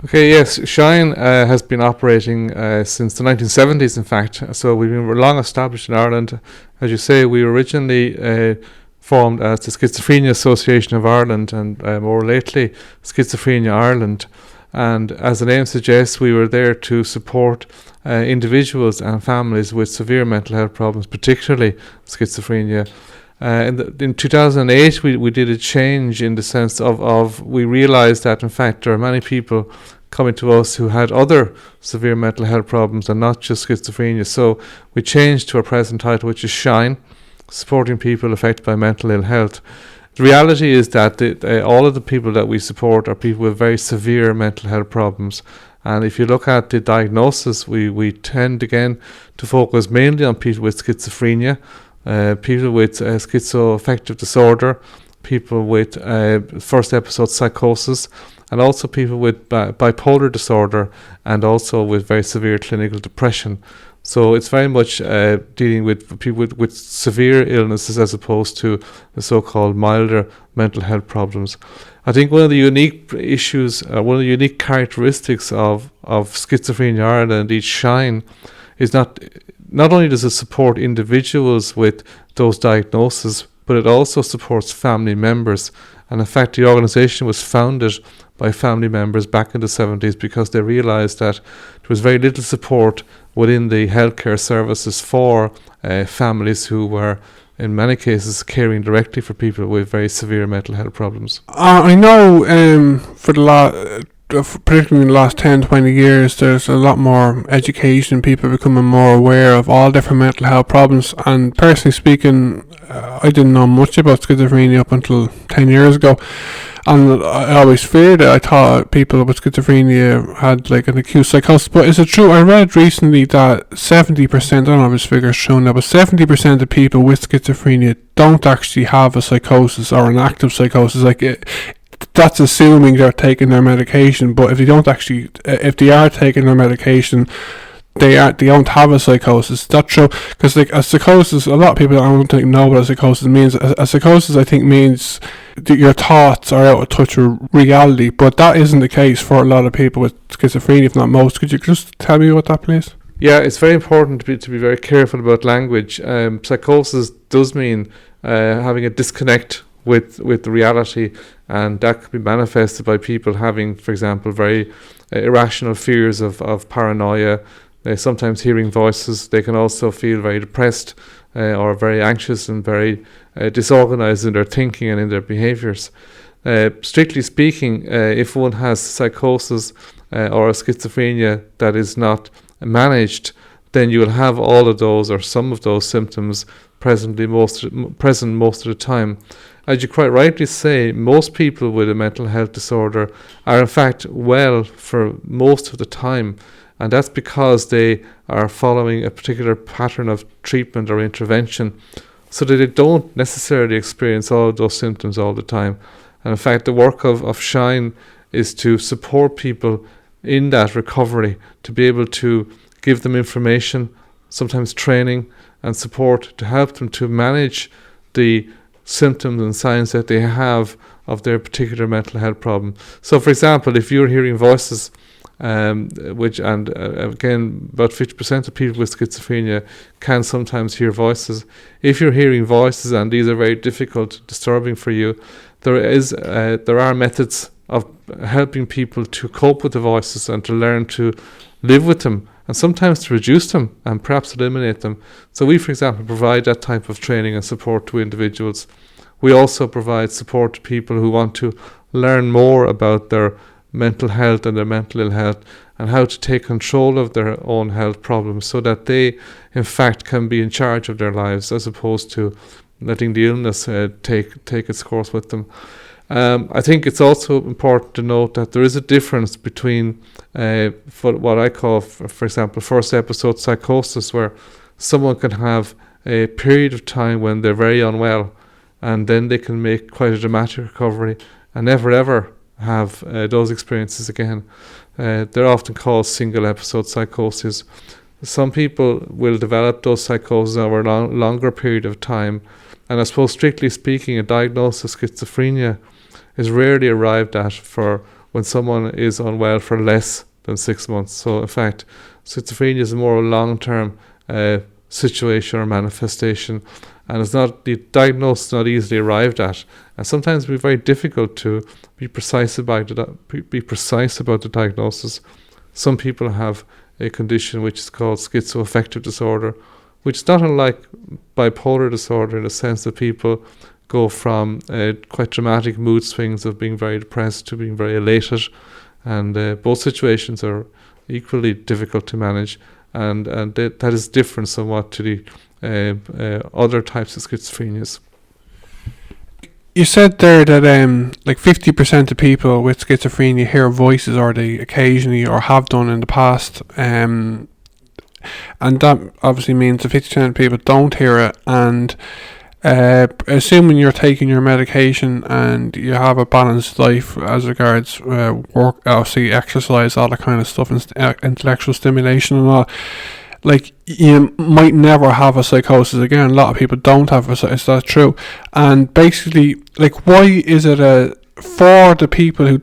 Okay, yes, Shine has been operating since the 1970s, in fact. So we've been long established in Ireland. As you say, we originally formed as the Schizophrenia Association of Ireland, and more lately, Schizophrenia Ireland. And as the name suggests, we were there to support individuals and families with severe mental health problems, particularly schizophrenia. In 2008, we did a change in the sense of we realized that, in fact, there are many people coming to us who had other severe mental health problems and not just schizophrenia. So we changed to our present title, which is Shine, supporting people affected by mental ill health. The reality is that all of the people that we support are people with very severe mental health problems. And if you look at the diagnosis, we tend again to focus mainly on people with schizophrenia, people with schizoaffective disorder, people with first episode psychosis, and also people with bipolar disorder, and also with very severe clinical depression. So it's very much dealing with people with severe illnesses as opposed to the so-called milder mental health problems. I think one of the unique issues, one of the unique characteristics of Schizophrenia Ireland and indeed Shine is not only does it support individuals with those diagnoses, but it also supports family members. And in fact, the organisation was founded by family members back in the 70s because they realised that there was very little support within the healthcare services for families who were, in many cases, caring directly for people with very severe mental health problems. I know for the particularly in the last 10-20 years, there's a lot more education, people becoming more aware of all different mental health problems. And personally speaking, I didn't know much about schizophrenia up until 10 years ago, and I always feared it. I thought people with schizophrenia had like an acute psychosis. But is it true? I read recently that 70%, I don't know if this figure's shown now, but 70% of people with schizophrenia don't actually have a psychosis or an active psychosis. That's assuming they're taking their medication, but if they are taking their medication, they don't have a psychosis. That's true, because like a psychosis, a lot of people I don't think know what a psychosis means. A psychosis, I think, means that your thoughts are out of touch with reality, but that isn't the case for a lot of people with schizophrenia, if not most. Could you just tell me about that, please? Yeah, it's very important to be very careful about language. Psychosis does mean having a disconnect with the reality, and that could be manifested by people having, for example, very irrational fears of paranoia. Sometimes hearing voices. They can also feel very depressed or very anxious and very disorganized in their thinking and in their behaviors. Strictly speaking, if one has psychosis or a schizophrenia that is not managed, then you will have all of those or some of those symptoms present most of the time. As you quite rightly say, most people with a mental health disorder are in fact well for most of the time, and that's because they are following a particular pattern of treatment or intervention, so that they don't necessarily experience all of those symptoms all the time. And in fact, the work of Shine is to support people in that recovery, to be able to give them information, sometimes training and support to help them to manage the symptoms and signs that they have of their particular mental health problem. So, for example, if you're hearing voices, again, about 50% of people with schizophrenia can sometimes hear voices. If you're hearing voices and these are very difficult, disturbing for you, there are methods of helping people to cope with the voices and to learn to live with them, and sometimes to reduce them and perhaps eliminate them. So we, for example, provide that type of training and support to individuals. We also provide support to people who want to learn more about their mental health and their mental ill health and how to take control of their own health problems so that they, in fact, can be in charge of their lives as opposed to letting the illness take its course with them. I think it's also important to note that there is a difference between for what I call, for example, first episode psychosis, where someone can have a period of time when they're very unwell, and then they can make quite a dramatic recovery and never ever have those experiences again. They're often called single episode psychosis. Some people will develop those psychoses over a longer period of time, and I suppose strictly speaking, a diagnosis of schizophrenia is rarely arrived at for when someone is unwell for less than 6 months. So in fact, schizophrenia is a more long-term situation or manifestation, and it's not, the diagnosis is not easily arrived at, and sometimes it can be very difficult to be precise about the diagnosis. Some people have a condition which is called schizoaffective disorder, which is not unlike bipolar disorder in the sense that people go from quite dramatic mood swings of being very depressed to being very elated, and both situations are equally difficult to manage, and that is different somewhat to the other types of schizophrenias. You said there that like 50% of people with schizophrenia hear voices, or they occasionally or have done in the past, and that obviously means that 50% of people don't hear it. And assuming you're taking your medication and you have a balanced life as regards work, obviously exercise, all that kind of stuff, and intellectual stimulation and all, like, you might never have a psychosis again. A lot of people don't have is that true? And basically, like, why is it for the people who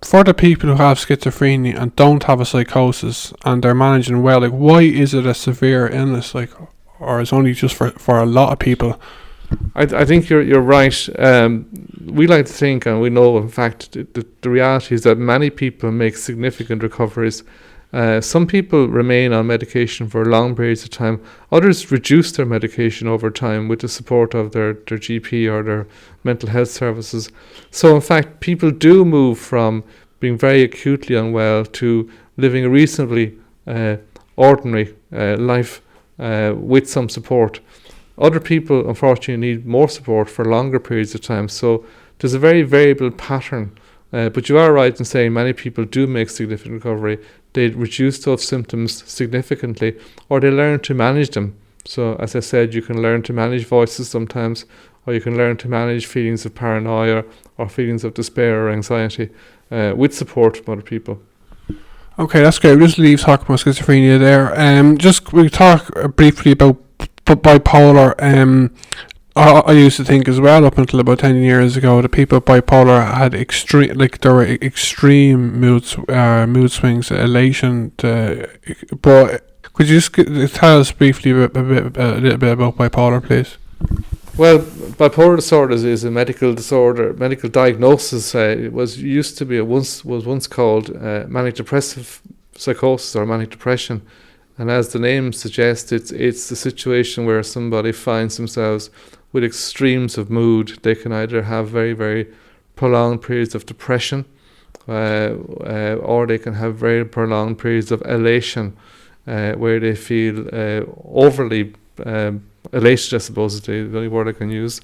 for the people who have schizophrenia and don't have a psychosis and they're managing well, like, why is it a severe illness, like, or is only just for a lot of people? I think you're right. We like to think, and we know, in fact, the reality is that many people make significant recoveries. Some people remain on medication for long periods of time. Others reduce their medication over time with the support of their GP or their mental health services. So in fact, people do move from being very acutely unwell to living a reasonably ordinary life with some support. Other people, unfortunately, need more support for longer periods of time. So there's a very variable pattern. But you are right in saying many people do make significant recovery. They reduce those symptoms significantly, or they learn to manage them. So as I said, you can learn to manage voices sometimes, or you can learn to manage feelings of paranoia or feelings of despair or anxiety with support from other people. Okay, that's great. We'll just leave talking about schizophrenia there. Just we talk briefly about bipolar. I used to think as well, up until about 10 years ago, that people with bipolar had extreme mood swings, elation. But could you just tell us briefly a little bit about bipolar, please? Well, bipolar disorder is a medical disorder, medical diagnosis. It was once called manic depressive psychosis or manic depression, and as the name suggests, it's the situation where somebody finds themselves with extremes of mood. They can either have very, very prolonged periods of depression, or they can have very prolonged periods of elation, where they feel overly elated, I suppose is the only word I can use.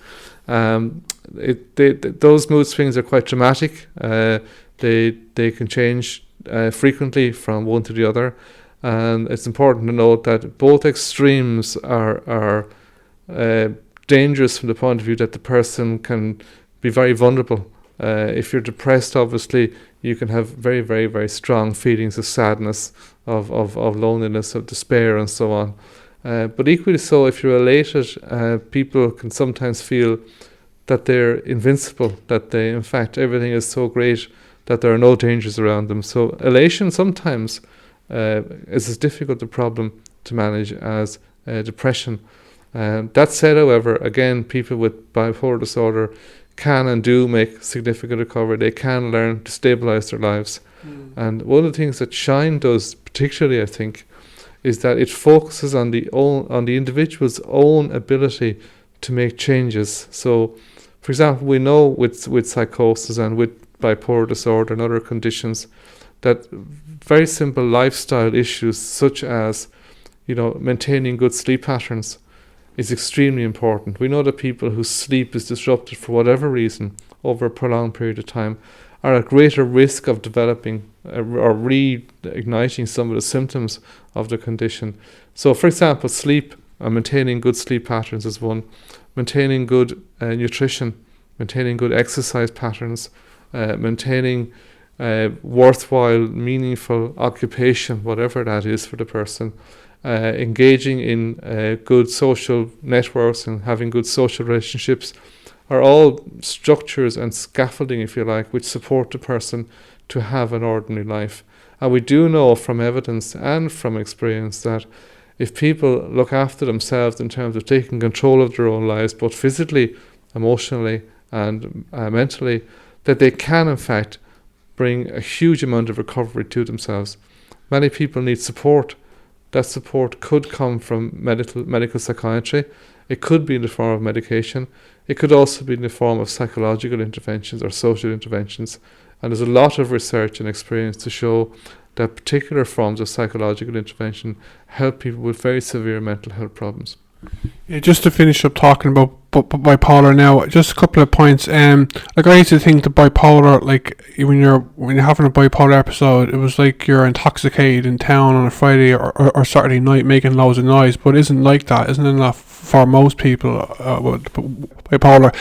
Those mood swings are quite dramatic. They can change frequently from one to the other, and it's important to note that both extremes are dangerous from the point of view that the person can be very vulnerable. If you're depressed, obviously, you can have very, very, very strong feelings of sadness, of loneliness, of despair, and so on. But equally so, if you're elated, people can sometimes feel that they're invincible, that in fact, everything is so great that there are no dangers around them. So elation sometimes is as difficult a problem to manage as depression. That said, however, again, people with bipolar disorder can and do make significant recovery. They can learn to stabilize their lives. And one of the things that Shine does particularly, I think, is that it focuses on the individual's own ability to make changes. So, for example, we know with psychosis and with bipolar disorder and other conditions that very simple lifestyle issues such as, maintaining good sleep patterns is extremely important. We know that people whose sleep is disrupted for whatever reason over a prolonged period of time are at greater risk of developing or reigniting some of the symptoms of the condition. So, for example, sleep and maintaining good sleep patterns is one. Maintaining good nutrition, maintaining good exercise patterns, maintaining worthwhile, meaningful occupation, whatever that is for the person, engaging in good social networks and having good social relationships are all structures and scaffolding, if you like, which support the person to have an ordinary life. And we do know from evidence and from experience that if people look after themselves in terms of taking control of their own lives, both physically, emotionally, and mentally, that they can in fact bring a huge amount of recovery to themselves. Many people need support. That support could come from medical psychiatry. It could be in the form of medication. It could also be in the form of psychological interventions or social interventions. And there's a lot of research and experience to show that particular forms of psychological intervention help people with very severe mental health problems. Yeah, just to finish up talking about bipolar now, just a couple of points. Like I used to think that bipolar, like when you're having a bipolar episode, it was like you're intoxicated in town on a Friday or Saturday night making loads of noise, but it isn't like that, isn't it? Not for most people with bipolar.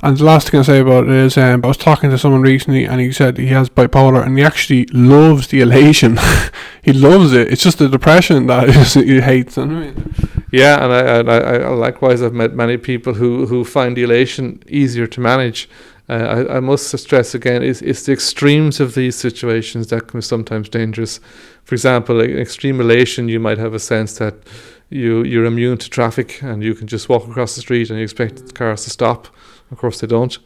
And the last thing I say about it is, I was talking to someone recently, and he said he has bipolar, and he actually loves the elation. He loves it. It's just the depression that he hates. You know what I mean? Yeah, and I likewise I've met many people who find the elation easier to manage. I must stress again, it's the extremes of these situations that can be sometimes dangerous. For example, like extreme elation, you might have a sense that you're immune to traffic and you can just walk across the street and you expect the cars to stop. Of course they don't.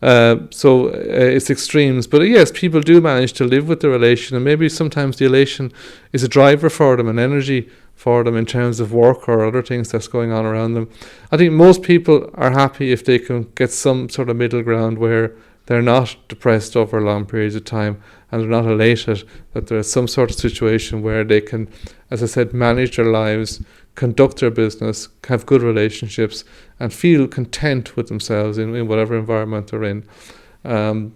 So it's extremes. But yes, people do manage to live with their elation, and maybe sometimes the elation is a driver for them, an energy for them in terms of work or other things that's going on around them. I think most people are happy if they can get some sort of middle ground where they're not depressed over long periods of time and they're not elated, that there's some sort of situation where they can, as I said, manage their lives, conduct their business, have good relationships, and feel content with themselves in whatever environment they're in. And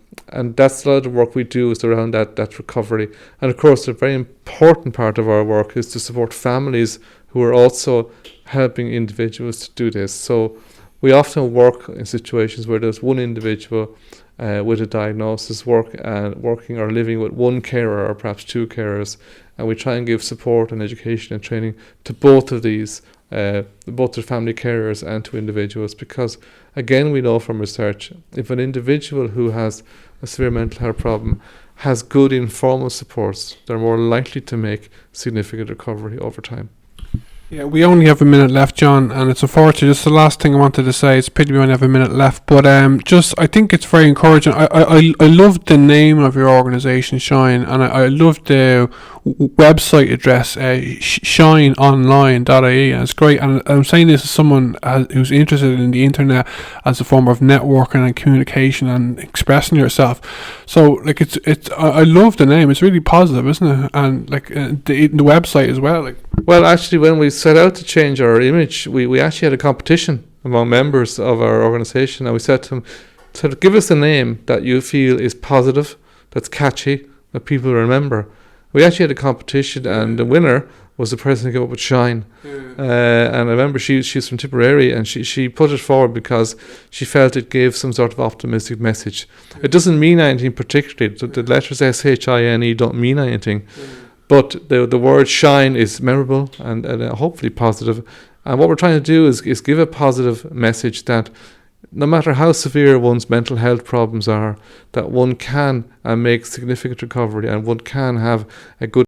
that's a lot of the work we do is around that recovery. And of course, a very important part of our work is to support families who are also helping individuals to do this. So we often work in situations where there's one individual with a diagnosis working or living with one carer or perhaps two carers, and we try and give support and education and training to both of these, both to family carers and to individuals, because again we know from research, if an individual who has a severe mental health problem has good informal supports, they're more likely to make significant recovery over time. Yeah, we only have a minute left, John, and it's unfortunate. Just the last thing I wanted to say. It's a pity we only have a minute left, but I think it's very encouraging. I love the name of your organisation, Shine, and I love the website address, shineonline.ie, and it's great. And I'm saying this as someone who's interested in the internet as a form of networking and communication and expressing yourself. So, like, I love the name. It's really positive, isn't it? And like the website as well. Like, well, actually, when we set out to change our image, we actually had a competition among members of our organisation, and we said to them, give us a name that you feel is positive, that's catchy, that people remember. We actually had a competition, and the winner was the person who came up with Shine. And I remember she's from Tipperary, and she put it forward because she felt it gave some sort of optimistic message. It doesn't mean anything particularly. The letters SHINE don't mean anything. But the word shine is memorable and hopefully positive. And what we're trying to do is give a positive message that no matter how severe one's mental health problems are, that one can make significant recovery and one can have a good